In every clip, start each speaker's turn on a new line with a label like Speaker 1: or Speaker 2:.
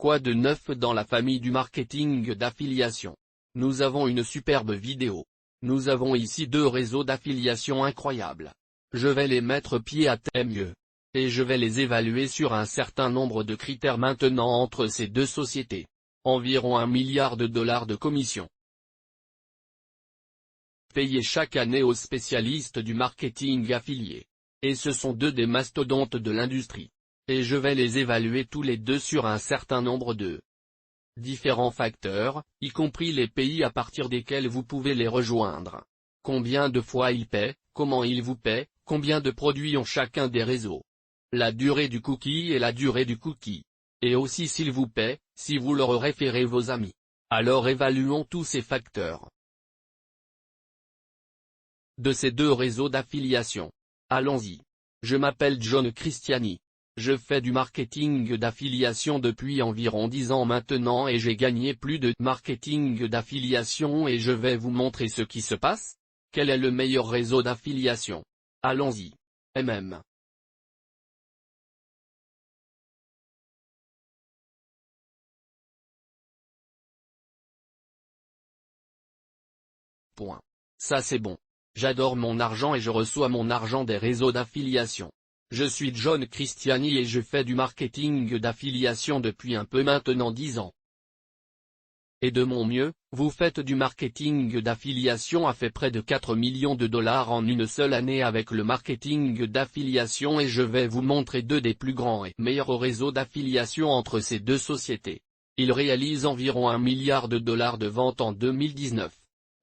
Speaker 1: Quoi de neuf dans la famille du marketing d'affiliation? Nous avons une superbe vidéo. Nous avons ici deux réseaux d'affiliation incroyables. Je vais les mettre pied à terre mieux. Et je vais les évaluer sur un certain nombre de critères maintenant entre ces deux sociétés. Environ $1 milliard de commission payés chaque année aux spécialistes du marketing affilié. Et ce sont deux des mastodontes de l'industrie. Et je vais les évaluer tous les deux sur un certain nombre de différents facteurs, y compris les pays à partir desquels vous pouvez les rejoindre. Combien de fois ils paient, comment ils vous paient, combien de produits ont chacun des réseaux. La durée du cookie et la durée du cookie. Et aussi s'ils vous paient, si vous leur référez vos amis. Alors évaluons tous ces facteurs de ces deux réseaux d'affiliation. Allons-y. Je m'appelle John Cristiani. Je fais du marketing d'affiliation depuis environ 10 ans maintenant et j'ai gagné plus de marketing d'affiliation et je vais vous montrer ce qui se passe. Quel est le meilleur réseau d'affiliation? Allons-y. MM. Point. Ça c'est bon. J'adore mon argent et je reçois mon argent des réseaux d'affiliation. Je suis John Cristiani et je fais du marketing d'affiliation depuis un peu maintenant 10 ans. Et de mon mieux, vous faites du marketing d'affiliation à fait près de $4 millions en une seule année avec le marketing d'affiliation et je vais vous montrer deux des plus grands et meilleurs réseaux d'affiliation entre ces deux sociétés. Ils réalisent environ $1 milliard de ventes en 2019.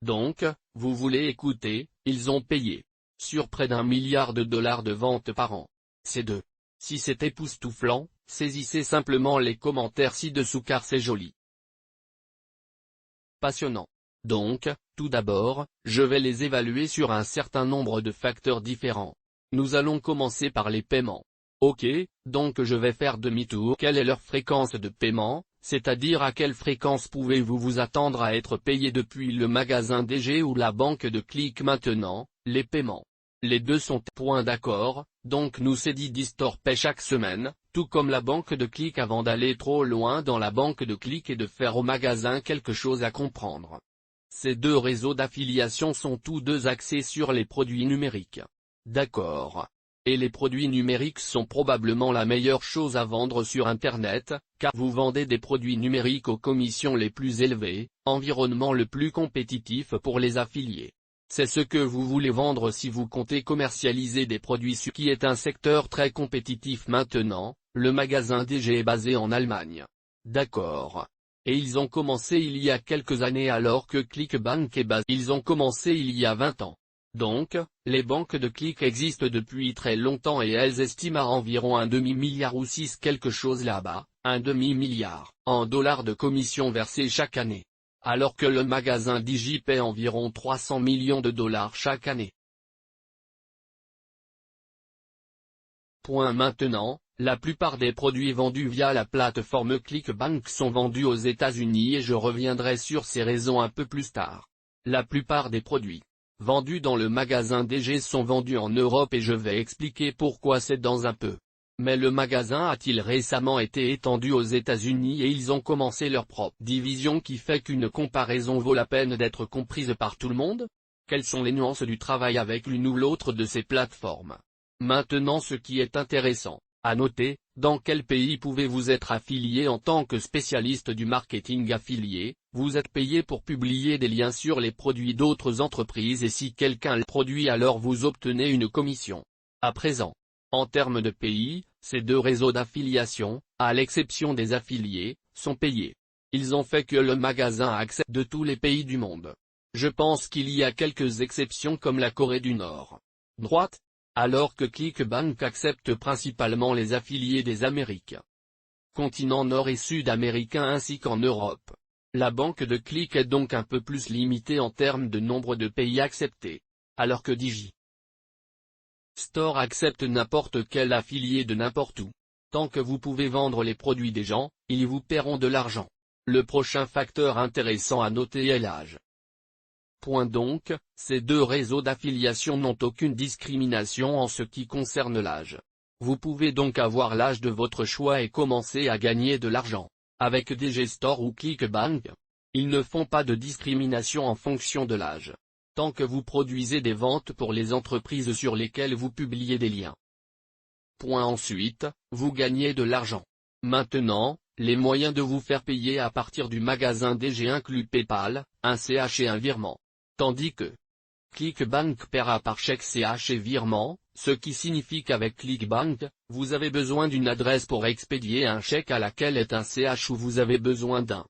Speaker 1: Donc, vous voulez écouter, ils ont payé sur près d'1 milliard de ventes par an. C'est deux. Si c'est époustouflant, saisissez simplement les commentaires ci-dessous car c'est joli. Passionnant. Donc, tout d'abord, je vais les évaluer sur un certain nombre de facteurs différents. Nous allons commencer par les paiements. Ok, donc je vais faire demi-tour. Quelle est leur fréquence de paiement, c'est-à-dire à quelle fréquence pouvez-vous vous attendre à être payé depuis le magasin DG ou la banque de clics maintenant, les paiements. Les deux sont point d'accord, donc nous Cedi Distort paie chaque semaine, tout comme la banque de clics avant d'aller trop loin dans la banque de clics et de faire au magasin quelque chose à comprendre. Ces deux réseaux d'affiliation sont tous deux axés sur les produits numériques. D'accord. Et les produits numériques sont probablement la meilleure chose à vendre sur Internet, car vous vendez des produits numériques aux commissions les plus élevées, environnement le plus compétitif pour les affiliés. C'est ce que vous voulez vendre si vous comptez commercialiser des produits sur qui est un secteur très compétitif maintenant, le magasin DG est basé en Allemagne. D'accord. Et ils ont commencé il y a quelques années alors que ClickBank est basé. Ils ont commencé il y a 20 ans. Donc, les banques de clics existent depuis très longtemps et elles estiment à environ un demi-milliard ou 6 quelque chose là-bas, un demi-milliard, en dollars de commissions versées chaque année. Alors que le magasin Digi paie environ $300 millions chaque année. Maintenant, la plupart des produits vendus via la plateforme ClickBank sont vendus aux États-Unis et je reviendrai sur ces raisons un peu plus tard. La plupart des produits vendus dans le magasin DG sont vendus en Europe et je vais expliquer pourquoi c'est dans un peu. Mais le magasin a-t-il récemment été étendu aux États-Unis et ils ont commencé leur propre division qui fait qu'une comparaison vaut la peine d'être comprise par tout le monde? Quelles sont les nuances du travail avec l'une ou l'autre de ces plateformes? Maintenant ce qui est intéressant à noter, dans quel pays pouvez-vous être affilié en tant que spécialiste du marketing affilié? Vous êtes payé pour publier des liens sur les produits d'autres entreprises et si quelqu'un le produit alors vous obtenez une commission. À présent, en termes de pays, ces deux réseaux d'affiliation, à l'exception des affiliés, sont payés. Ils ont fait que le magasin accepte de tous les pays du monde. Je pense qu'il y a quelques exceptions comme la Corée du Nord. Droite. Alors que ClickBank accepte principalement les affiliés des Amériques. Continent nord et sud-américain ainsi qu'en Europe. La banque de clics est donc un peu plus limitée en termes de nombre de pays acceptés. Alors que Digi Store accepte n'importe quel affilié de n'importe où. Tant que vous pouvez vendre les produits des gens, ils vous paieront de l'argent. Le prochain facteur intéressant à noter est l'âge. Donc, ces deux réseaux d'affiliation n'ont aucune discrimination en ce qui concerne l'âge. Vous pouvez donc avoir l'âge de votre choix et commencer à gagner de l'argent. Avec DGStore ou ClickBank, ils ne font pas de discrimination en fonction de l'âge. Tant que vous produisez des ventes pour les entreprises sur lesquelles vous publiez des liens. Ensuite, vous gagnez de l'argent. Maintenant, les moyens de vous faire payer à partir du magasin DG incluent PayPal, un CH et un virement. Tandis que ClickBank paiera par chèque CH et virement, ce qui signifie qu'avec ClickBank, vous avez besoin d'une adresse pour expédier un chèque à laquelle est un CH ou vous avez besoin d'un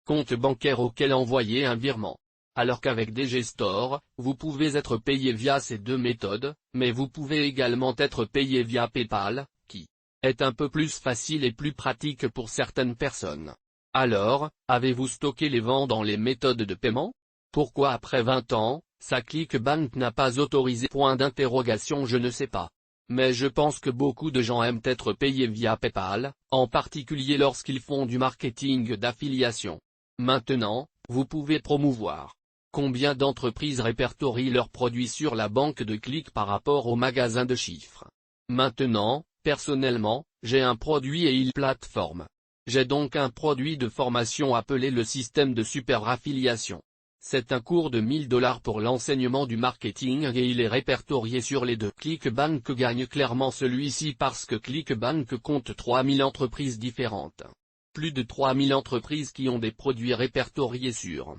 Speaker 1: compte bancaire auquel envoyer un virement. Alors qu'avec DGStore, vous pouvez être payé via ces deux méthodes, mais vous pouvez également être payé via PayPal, qui est un peu plus facile et plus pratique pour certaines personnes. Alors, avez-vous stocké les vents dans les méthodes de paiement? Pourquoi après 20 ans, sa ClickBank n'a pas autorisé? Je ne sais pas. Mais je pense que beaucoup de gens aiment être payés via PayPal, en particulier lorsqu'ils font du marketing d'affiliation. Maintenant, vous pouvez promouvoir. Combien d'entreprises répertorient leurs produits sur la banque de clics par rapport au magasin de chiffres? Maintenant, personnellement, j'ai un produit et il plateforme. J'ai donc un produit de formation appelé le système de super affiliation. C'est un cours de $1000 pour l'enseignement du marketing et il est répertorié sur les deux. ClickBank gagne clairement celui-ci parce que ClickBank compte 3000 entreprises différentes. Plus de 3000 entreprises qui ont des produits répertoriés sur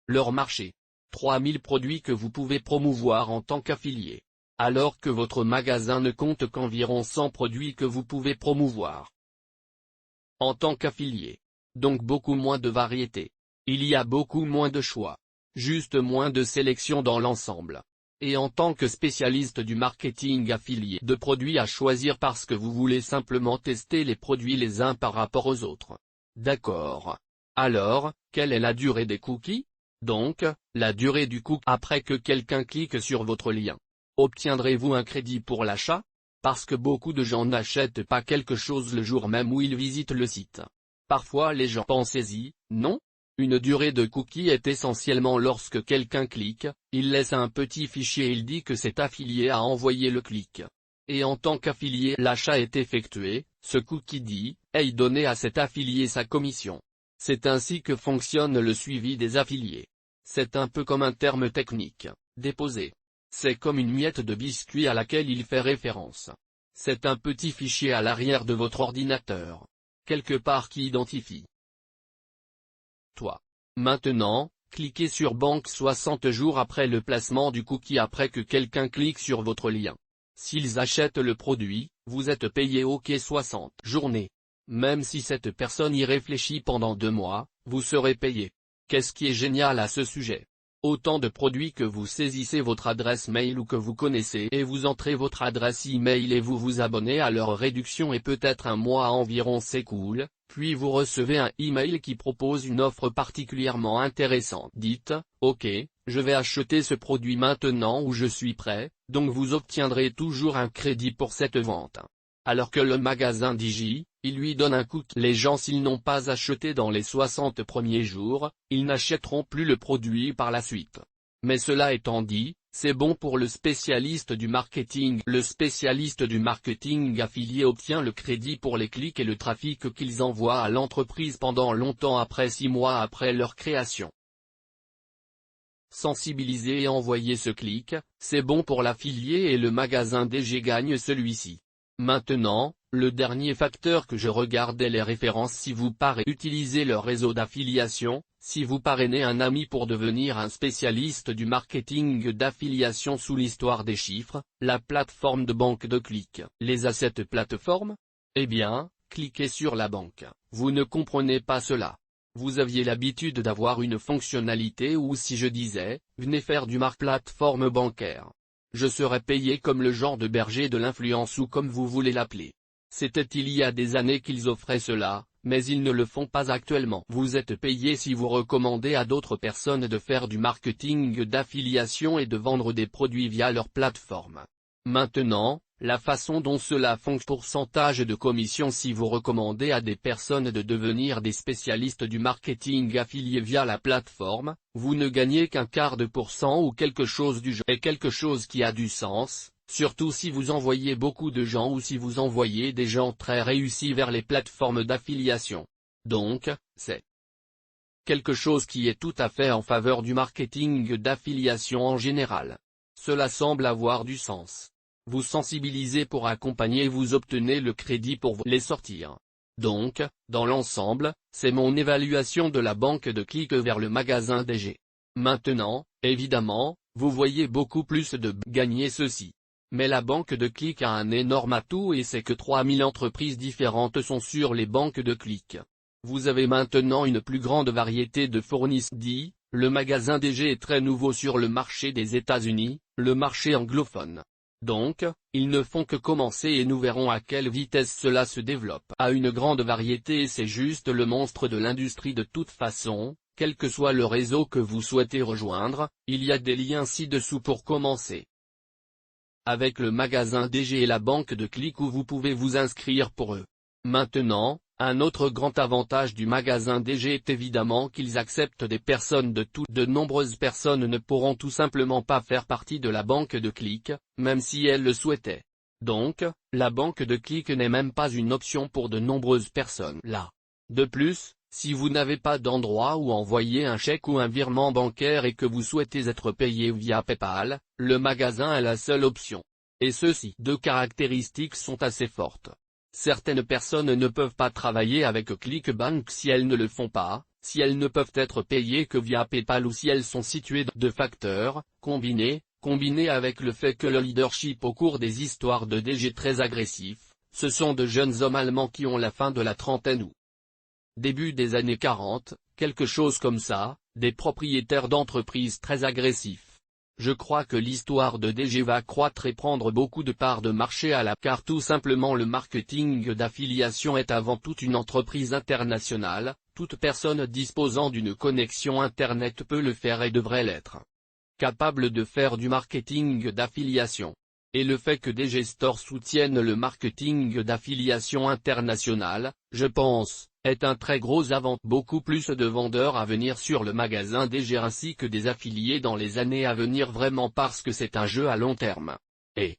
Speaker 1: leur marché. 3000 produits que vous pouvez promouvoir en tant qu'affilié. Alors que votre magasin ne compte qu'environ 100 produits que vous pouvez promouvoir en tant qu'affilié. Donc beaucoup moins de variété. Il y a beaucoup moins de choix. Juste moins de sélection dans l'ensemble. Et en tant que spécialiste du marketing affilié de produits à choisir parce que vous voulez simplement tester les produits les uns par rapport aux autres. D'accord. Alors, quelle est la durée des cookies? Donc, la durée du cookie après que quelqu'un clique sur votre lien. Obtiendrez-vous un crédit pour l'achat? Parce que beaucoup de gens n'achètent pas quelque chose le jour même où ils visitent le site. Parfois les gens pensez-y, non? Une durée de cookie est essentiellement lorsque quelqu'un clique, il laisse un petit fichier et il dit que cet affilié a envoyé le clic. Et en tant qu'affilié l'achat est effectué, ce cookie dit, hey donnez à cet affilié sa commission. C'est ainsi que fonctionne le suivi des affiliés. C'est un peu comme un terme technique, déposé. C'est comme une miette de biscuit à laquelle il fait référence. C'est un petit fichier à l'arrière de votre ordinateur. Quelque part qui identifie toi. Maintenant, cliquez sur Banque 60 jours après le placement du cookie après que quelqu'un clique sur votre lien. S'ils achètent le produit, vous êtes payé OK 60 journées. Même si cette personne y réfléchit pendant 2 mois, vous serez payé. Qu'est-ce qui est génial à ce sujet? Autant de produits que vous saisissez votre adresse mail ou que vous connaissez et vous entrez votre adresse email et vous vous abonnez à leur réduction et peut-être un mois environ s'écoule, puis vous recevez un email qui propose une offre particulièrement intéressante. Dites, OK, je vais acheter ce produit maintenant ou je suis prêt, donc vous obtiendrez toujours un crédit pour cette vente. Alors que le magasin Digi, il lui donne un cookie. Les gens s'ils n'ont pas acheté dans les 60 premiers jours, ils n'achèteront plus le produit par la suite. Mais cela étant dit, c'est bon pour le spécialiste du marketing. Le spécialiste du marketing affilié obtient le crédit pour les clics et le trafic qu'ils envoient à l'entreprise pendant longtemps après 6 mois après leur création. Sensibiliser et envoyer ce clic, c'est bon pour l'affilié et le magasin DG gagne celui-ci. Maintenant, le dernier facteur que je regarde est les références. Si vous utilisez leur réseau d'affiliation, si vous parrainez un ami pour devenir un spécialiste du marketing d'affiliation sous l'histoire des chiffres, la plateforme de banque de clics. Les à cette plateforme? Eh bien, cliquez sur la banque. Vous ne comprenez pas cela. Vous aviez l'habitude d'avoir une fonctionnalité où si je disais, venez faire du plateforme bancaire. Je serais payé comme le genre de berger de l'influence ou comme vous voulez l'appeler. C'était il y a des années qu'ils offraient cela, mais ils ne le font pas actuellement. Vous êtes payé si vous recommandez à d'autres personnes de faire du marketing d'affiliation et de vendre des produits via leur plateforme. Maintenant, la façon dont cela fonctionne, pourcentage de commission si vous recommandez à des personnes de devenir des spécialistes du marketing affilié via la plateforme, vous ne gagnez qu'un quart de % ou quelque chose du genre. Et quelque chose qui a du sens, surtout si vous envoyez beaucoup de gens ou si vous envoyez des gens très réussis vers les plateformes d'affiliation. Donc, c'est quelque chose qui est tout à fait en faveur du marketing d'affiliation en général. Cela semble avoir du sens. Vous sensibilisez pour accompagner et vous obtenez le crédit pour les sortir. Donc, dans l'ensemble, c'est mon évaluation de la banque de clics vers le magasin DG. Maintenant, évidemment, vous voyez beaucoup plus de gagner ceci. Mais la banque de clics a un énorme atout et c'est que 3000 entreprises différentes sont sur les banques de clics. Vous avez maintenant une plus grande variété de fournisseurs. Le magasin DG est très nouveau sur le marché des États-Unis, le marché anglophone. Donc, ils ne font que commencer et nous verrons à quelle vitesse cela se développe. À une grande variété et c'est juste le monstre de l'industrie de toute façon, quel que soit le réseau que vous souhaitez rejoindre, il y a des liens ci-dessous pour commencer. Avec le magasin DG et la banque de clics où vous pouvez vous inscrire pour eux. Maintenant, un autre grand avantage du magasin DG est évidemment qu'ils acceptent des personnes de tout. De nombreuses personnes ne pourront tout simplement pas faire partie de la banque de clics, même si elles le souhaitaient. Donc, la banque de clics n'est même pas une option pour de nombreuses personnes là. De plus, si vous n'avez pas d'endroit où envoyer un chèque ou un virement bancaire et que vous souhaitez être payé via PayPal, le magasin est la seule option. Et ceux-ci deux caractéristiques sont assez fortes. Certaines personnes ne peuvent pas travailler avec ClickBank si elles ne le font pas, si elles ne peuvent être payées que via PayPal ou si elles sont situées dans deux facteurs, combiné avec le fait que le leadership au cours des histoires de DG très agressif, ce sont de jeunes hommes allemands qui ont la fin de la trentaine ou début des années 40, quelque chose comme ça, des propriétaires d'entreprises très agressifs. Je crois que l'histoire de DG va croître et prendre beaucoup de parts de marché car tout simplement le marketing d'affiliation est avant tout une entreprise internationale, toute personne disposant d'une connexion Internet peut le faire et devrait l'être. Capable de faire du marketing d'affiliation. Et le fait que DG Store soutienne le marketing d'affiliation international, je pense, est un très gros avantage. Beaucoup plus de vendeurs à venir sur le magasin DG ainsi que des affiliés dans les années à venir vraiment parce que c'est un jeu à long terme. Et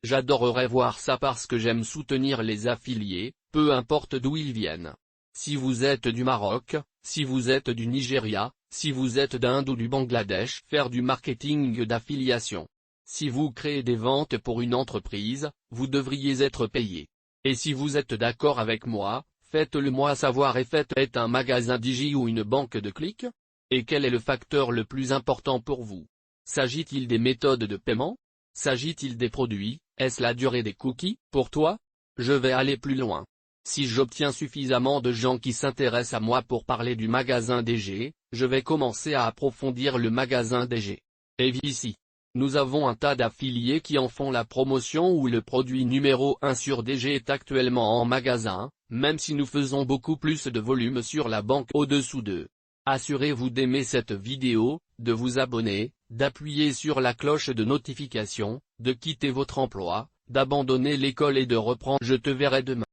Speaker 1: j'adorerais voir ça parce que j'aime soutenir les affiliés, peu importe d'où ils viennent. Si vous êtes du Maroc, si vous êtes du Nigeria, si vous êtes d'Inde ou du Bangladesh, faire du marketing d'affiliation. Si vous créez des ventes pour une entreprise, vous devriez être payé. Et si vous êtes d'accord avec moi, faites-le moi savoir et faites un magasin Digi ou une banque de clics? Et quel est le facteur le plus important pour vous? S'agit-il des méthodes de paiement? S'agit-il des produits? Est-ce la durée des cookies? Pour toi? Je vais aller plus loin. Si j'obtiens suffisamment de gens qui s'intéressent à moi pour parler du magasin DG, je vais commencer à approfondir le magasin DG. Et ici, nous avons un tas d'affiliés qui en font la promotion où le produit numéro 1 sur DG est actuellement en magasin, même si nous faisons beaucoup plus de volume sur la banque au-dessous d'eux. Assurez-vous d'aimer cette vidéo, de vous abonner, d'appuyer sur la cloche de notification, de quitter votre emploi, d'abandonner l'école et de reprendre. Je te verrai demain.